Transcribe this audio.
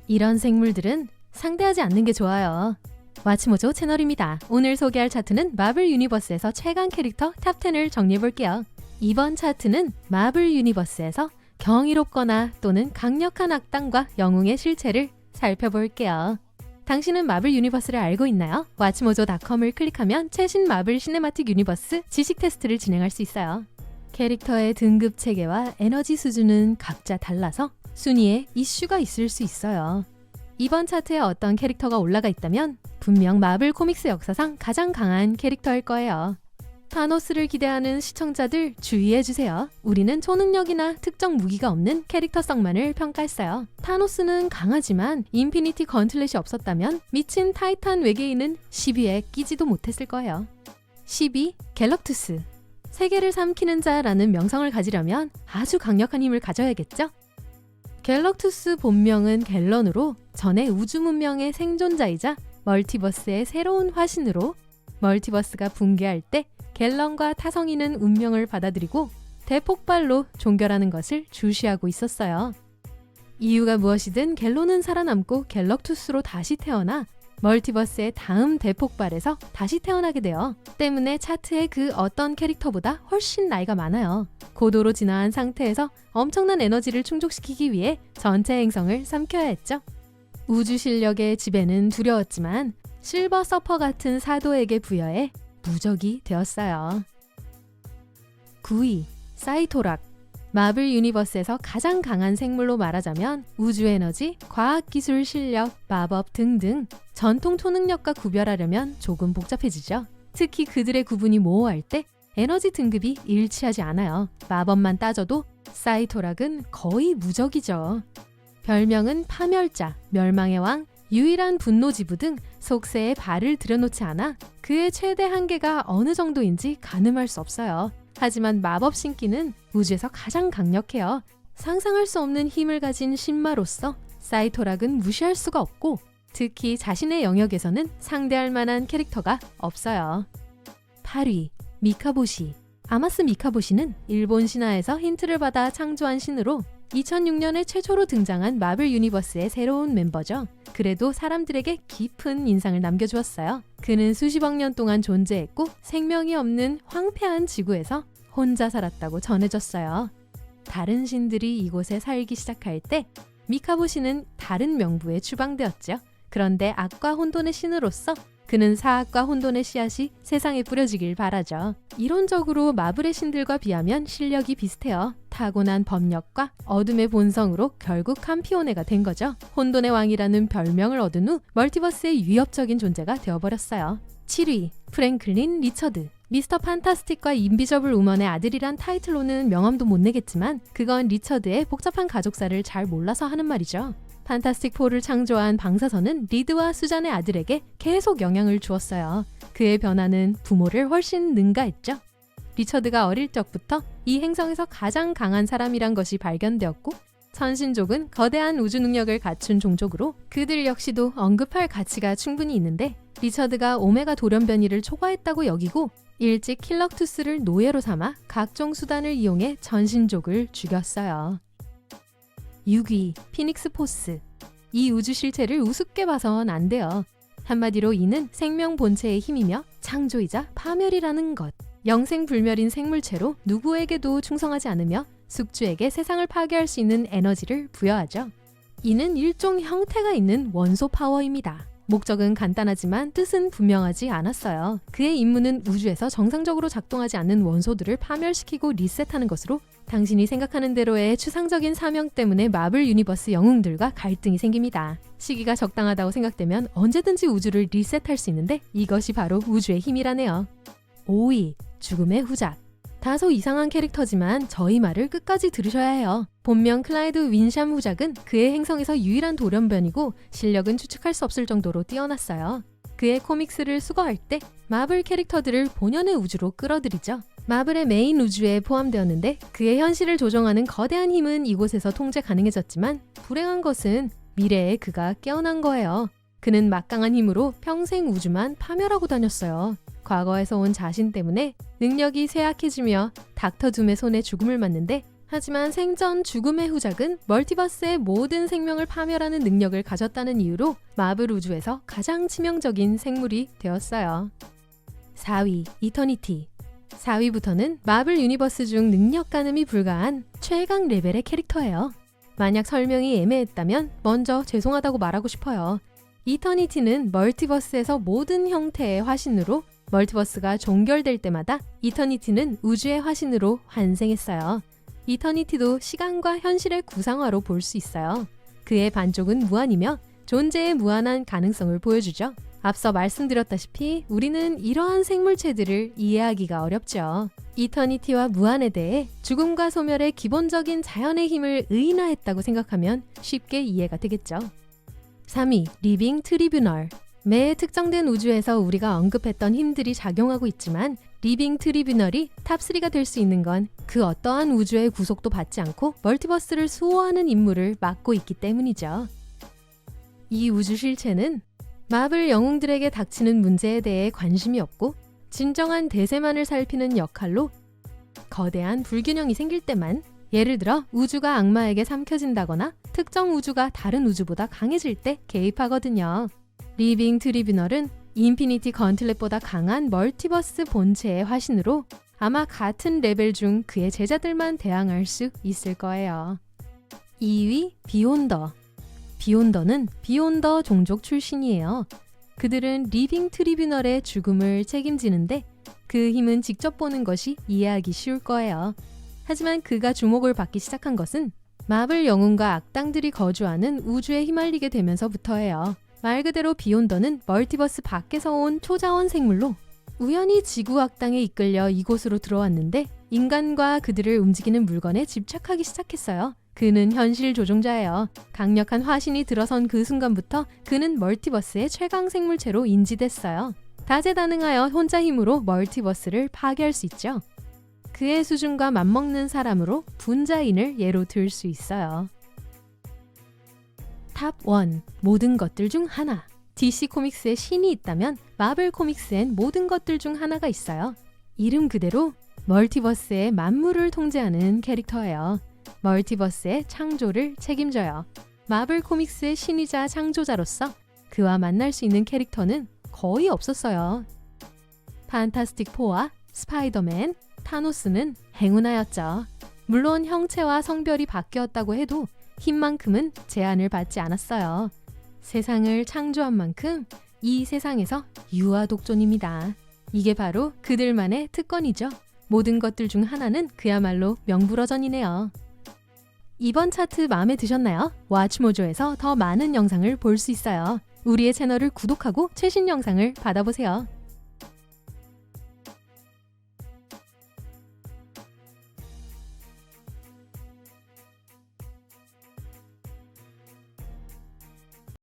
이런 생물들은 상대하지 않는 게 좋아요. 와치모조 채널입니다. 오늘 소개할 차트는 마블 유니버스에서 최강 캐릭터 탑10을 정리해볼게요. 이번 차트는 마블 유니버스에서 경이롭거나 또는 강력한 악당과 영웅의 실체를 살펴볼게요. 당신은 마블 유니버스를 알고 있나요? 와치모조.com을 클릭하면 최신 마블 시네마틱 유니버스 지식 테스트를 진행할 수 있어요. 캐릭터의 등급 체계와 에너지 수준은 각자 달라서 순위에 이슈가 있을 수 있어요. 이번 차트에 어떤 캐릭터가 올라가 있다면 분명 마블 코믹스 역사상 가장 강한 캐릭터일 거예요. 타노스를 기대하는 시청자들 주의해주세요. 우리는 초능력이나 특정 무기가 없는 캐릭터성만을 평가했어요. 타노스는 강하지만 인피니티 건틀렛이 없었다면 미친 타이탄 외계인은 10위에 끼지도 못했을 거예요. 10위 갤럭투스. 세계를 삼키는 자라는 명성을 가지려면 아주 강력한 힘을 가져야겠죠? 갤럭투스 본명은 갤런으로 전에 우주 문명의 생존자이자 멀티버스의 새로운 화신으로 멀티버스가 붕괴할 때 갤런과 타성이는 운명을 받아들이고 대폭발로 종결하는 것을 주시하고 있었어요. 이유가 무엇이든 갤론은 살아남고 갤럭투스로 다시 태어나 멀티버스의 다음 대폭발에서 다시 태어나게 돼요. 때문에 차트의 그 어떤 캐릭터보다 훨씬 나이가 많아요. 고도로 진화한 상태에서 엄청난 에너지를 충족시키기 위해 전체 행성을 삼켜야 했죠. 우주 실력의 지배는 두려웠지만 실버 서퍼 같은 사도에게 부여해 무적이 되었어요. 9위 사이토락. 마블 유니버스에서 가장 강한 생물로 말하자면 우주 에너지, 과학기술 실력, 마법 등등 전통 초능력과 구별하려면 조금 복잡해지죠. 특히 그들의 구분이 모호할 때 에너지 등급이 일치하지 않아요. 마법만 따져도 사이토락은 거의 무적이죠. 별명은 파멸자, 멸망의 왕, 유일한 분노지부 등 속세에 발을 들여놓지 않아 그의 최대 한계가 어느 정도인지 가늠할 수 없어요. 하지만 마법 신기는 우주에서 가장 강력해요. 상상할 수 없는 힘을 가진 신마로서 사이토락은 무시할 수가 없고 특히 자신의 영역에서는 상대할 만한 캐릭터가 없어요. 8위 미카보시. 아마스 미카보시는 일본 신화에서 힌트를 받아 창조한 신으로 2006년에 최초로 등장한 마블 유니버스의 새로운 멤버죠. 그래도 사람들에게 깊은 인상을 남겨주었어요. 그는 수십억 년 동안 존재했고 생명이 없는 황폐한 지구에서 혼자 살았다고 전해졌어요. 다른 신들이 이곳에 살기 시작할 때 미카보시는 다른 명부에 추방되었죠. 그런데 악과 혼돈의 신으로서 그는 사악과 혼돈의 씨앗이 세상에 뿌려지길 바라죠. 이론적으로 마블의 신들과 비하면 실력이 비슷해요. 타고난 법력과 어둠의 본성으로 결국 캄피오네가 된 거죠. 혼돈의 왕이라는 별명을 얻은 후 멀티버스의 위협적인 존재가 되어버렸어요. 7위 프랭클린 리처드. 미스터 판타스틱과 인비저블 우먼의 아들이란 타이틀로는 명함도 못 내겠지만 그건 리처드의 복잡한 가족사를 잘 몰라서 하는 말이죠. 판타스틱 4를 창조한 방사선은 리드와 수잔의 아들에게 계속 영향을 주었어요. 그의 변화는 부모를 훨씬 능가했죠. 리처드가 어릴 적부터 이 행성에서 가장 강한 사람이란 것이 발견되었고 선신족은 거대한 우주 능력을 갖춘 종족으로 그들 역시도 언급할 가치가 충분히 있는데 리처드가 오메가 돌연변이를 초과했다고 여기고 일찍 킬럭투스를 노예로 삼아 각종 수단을 이용해 전신족을 죽였어요. 6위 피닉스 포스. 이 우주 실체를 우습게 봐선 안 돼요. 한마디로 이는 생명 본체의 힘이며 창조이자 파멸이라는 것. 영생불멸인 생물체로 누구에게도 충성하지 않으며 숙주에게 세상을 파괴할 수 있는 에너지를 부여하죠. 이는 일종 형태가 있는 원소 파워입니다. 목적은 간단하지만 뜻은 분명하지 않았어요. 그의 임무는 우주에서 정상적으로 작동하지 않는 원소들을 파멸시키고 리셋하는 것으로 당신이 생각하는 대로의 추상적인 사명 때문에 마블 유니버스 영웅들과 갈등이 생깁니다. 시기가 적당하다고 생각되면 언제든지 우주를 리셋할 수 있는데 이것이 바로 우주의 힘이라네요. 5위 죽음의 후작. 다소 이상한 캐릭터지만 저희 말을 끝까지 들으셔야 해요. 본명 클라이드 윈샴 후작은 그의 행성에서 유일한 돌연변이고 실력은 추측할 수 없을 정도로 뛰어났어요. 그의 코믹스를 수거할 때 마블 캐릭터들을 본연의 우주로 끌어들이죠. 마블의 메인 우주에 포함되었는데 그의 현실을 조정하는 거대한 힘은 이곳에서 통제 가능해졌지만 불행한 것은 미래에 그가 깨어난 거예요. 그는 막강한 힘으로 평생 우주만 파멸하고 다녔어요. 과거에서 온 자신 때문에 능력이 쇠약해지며 닥터 둠의 손에 죽음을 맞는데 하지만 생전 죽음의 후작은 멀티버스의 모든 생명을 파멸하는 능력을 가졌다는 이유로 마블 우주에서 가장 치명적인 생물이 되었어요. 4위, 이터니티. 4위부터는 마블 유니버스 중 능력 가늠이 불가한 최강 레벨의 캐릭터예요. 만약 설명이 애매했다면 먼저 죄송하다고 말하고 싶어요. 이터니티는 멀티버스에서 모든 형태의 화신으로 멀티버스가 종결될 때마다 이터니티는 우주의 화신으로 환생했어요. 이터니티도 시간과 현실의 구상화로 볼 수 있어요. 그의 반쪽은 무한이며 존재의 무한한 가능성을 보여주죠. 앞서 말씀드렸다시피 우리는 이러한 생물체들을 이해하기가 어렵죠. 이터니티와 무한에 대해 죽음과 소멸의 기본적인 자연의 힘을 의인화했다고 생각하면 쉽게 이해가 되겠죠. 3위, 리빙 트리뷰널. 매 특정된 우주에서 우리가 언급했던 힘들이 작용하고 있지만 리빙 트리뷰널이 탑3가 될 수 있는 건 그 어떠한 우주의 구속도 받지 않고 멀티버스를 수호하는 임무를 맡고 있기 때문이죠. 이 우주 실체는 마블 영웅들에게 닥치는 문제에 대해 관심이 없고 진정한 대세만을 살피는 역할로 거대한 불균형이 생길 때만, 예를 들어 우주가 악마에게 삼켜진다거나 특정 우주가 다른 우주보다 강해질 때 개입하거든요. 리빙 트리뷰널은 인피니티 건틀렛보다 강한 멀티버스 본체의 화신으로 아마 같은 레벨 중 그의 제자들만 대항할 수 있을 거예요. 2위, 비욘더. 비욘더는 비욘더 종족 출신이에요. 그들은 리빙 트리뷰널의 죽음을 책임지는데 그 힘은 직접 보는 것이 이해하기 쉬울 거예요. 하지만 그가 주목을 받기 시작한 것은 마블 영웅과 악당들이 거주하는 우주에 휘말리게 되면서부터예요. 말 그대로 비욘더는 멀티버스 밖에서 온 초자원 생물로 우연히 지구 악당에 이끌려 이곳으로 들어왔는데 인간과 그들을 움직이는 물건에 집착하기 시작했어요. 그는 현실 조종자예요. 강력한 화신이 들어선 그 순간부터 그는 멀티버스의 최강 생물체로 인지됐어요. 다재다능하여 혼자 힘으로 멀티버스를 파괴할 수 있죠. 그의 수준과 맞먹는 사람으로 분자인을 예로 들 수 있어요. 탑 1. 모든 것들 중 하나. DC 코믹스에 신이 있다면 마블 코믹스엔 모든 것들 중 하나가 있어요. 이름 그대로 멀티버스의 만물을 통제하는 캐릭터예요. 멀티버스의 창조를 책임져요. 마블 코믹스의 신이자 창조자로서 그와 만날 수 있는 캐릭터는 거의 없었어요. 판타스틱 4와 스파이더맨, 타노스는 행운하였죠. 물론 형체와 성별이 바뀌었다고 해도 힘만큼은 제한을 받지 않았어요. 세상을 창조한 만큼 이 세상에서 유아독존입니다. 이게 바로 그들만의 특권이죠. 모든 것들 중 하나는 그야말로 명불허전이네요. 이번 차트 마음에 드셨나요? 왓츠모조에서 더 많은 영상을 볼 수 있어요. 우리의 채널을 구독하고 최신 영상을 받아보세요.